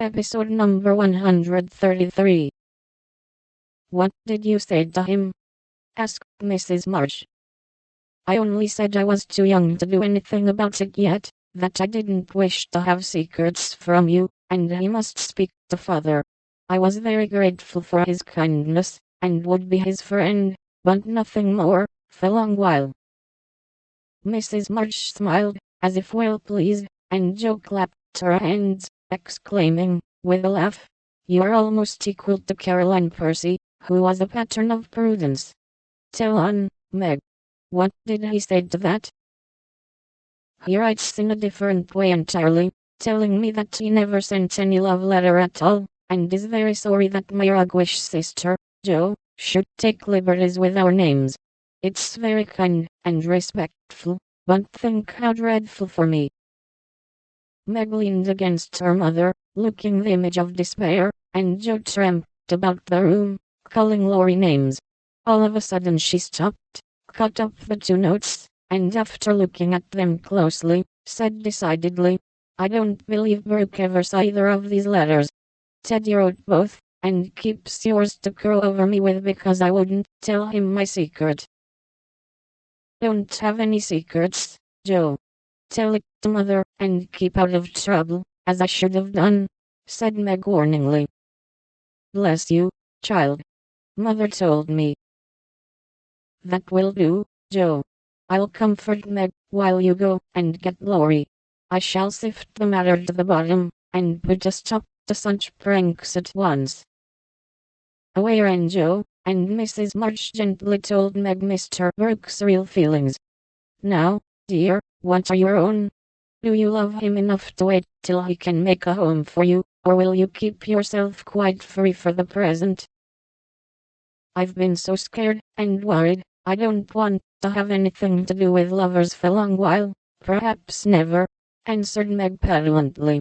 Episode number 133. What did you say to him? Asked Mrs. March. I only said I was too young to do anything about it yet, that I didn't wish to have secrets from you, and he must speak to father. I was very grateful for his kindness, and would be his friend, but nothing more, for a long while. Mrs. March smiled, as if well pleased, and Jo clapped her hands, exclaiming, with a laugh, "You are almost equal to Caroline Percy, who was a pattern of prudence." Tell on, Meg. What did he say to that? He writes in a different way entirely, telling me that he never sent any love letter at all, and is very sorry that my roguish sister, Jo, should take liberties with our names. It's very kind and respectful, but think how dreadful for me. Meg leaned against her mother, looking the image of despair, and Jo tramped about the room, calling Laurie names. All of a sudden she stopped, caught up the two notes, and after looking at them closely, said decidedly, "I don't believe Brooke ever saw either of these letters. Teddy wrote both, and keeps yours to crow over me with because I wouldn't tell him my secret." "Don't have any secrets, Jo. Tell it to mother, and keep out of trouble, as I should have done," said Meg warningly. "Bless you, child. Mother told me." "That will do, Jo. I'll comfort Meg while you go and get Laurie. I shall sift the matter to the bottom, and put a stop to such pranks at once." Away ran Jo, and Mrs. March gently told Meg Mr. Brooke's real feelings. "Now, dear, what are your own? Do you love him enough to wait till he can make a home for you, or will you keep yourself quite free for the present?" "I've been so scared and worried, I don't want to have anything to do with lovers for a long while, perhaps never," answered Meg petulantly.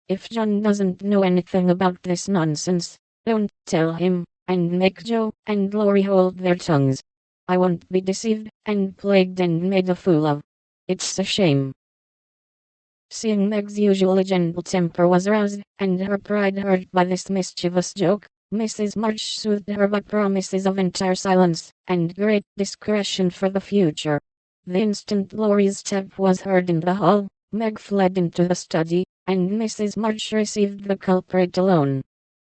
"If John doesn't know anything about this nonsense, don't tell him, and make Jo and Laurie hold their tongues. I won't be deceived and plagued and made a fool of. It's a shame." Seeing Meg's usually gentle temper was roused, and her pride hurt by this mischievous joke, Mrs. March soothed her by promises of entire silence, and great discretion for the future. The instant Laurie's step was heard in the hall, Meg fled into the study, and Mrs. March received the culprit alone.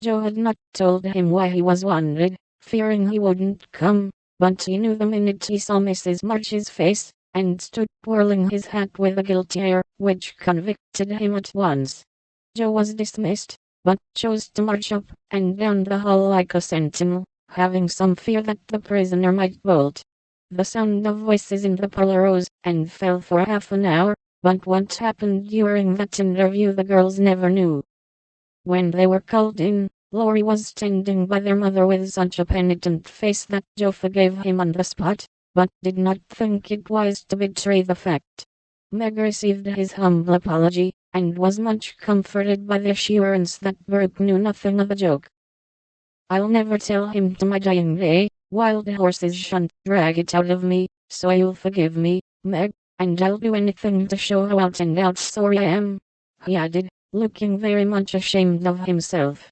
Jo had not told him why he was wanted, fearing he wouldn't come, but he knew the minute he saw Mrs. March's face, and stood twirling his hat with a guilty air, which convicted him at once. Jo was dismissed, but chose to march up and down the hall like a sentinel, having some fear that the prisoner might bolt. The sound of voices in the parlor rose and fell for half an hour, but what happened during that interview the girls never knew. When they were called in, Laurie was standing by their mother with such a penitent face that Jo forgave him on the spot, but did not think it wise to betray the fact. Meg received his humble apology, and was much comforted by the assurance that Brooke knew nothing of the joke. "I'll never tell him to my dying day, wild horses shan't drag it out of me, so you'll forgive me, Meg, and I'll do anything to show how out and out sorry I am," he added, looking very much ashamed of himself.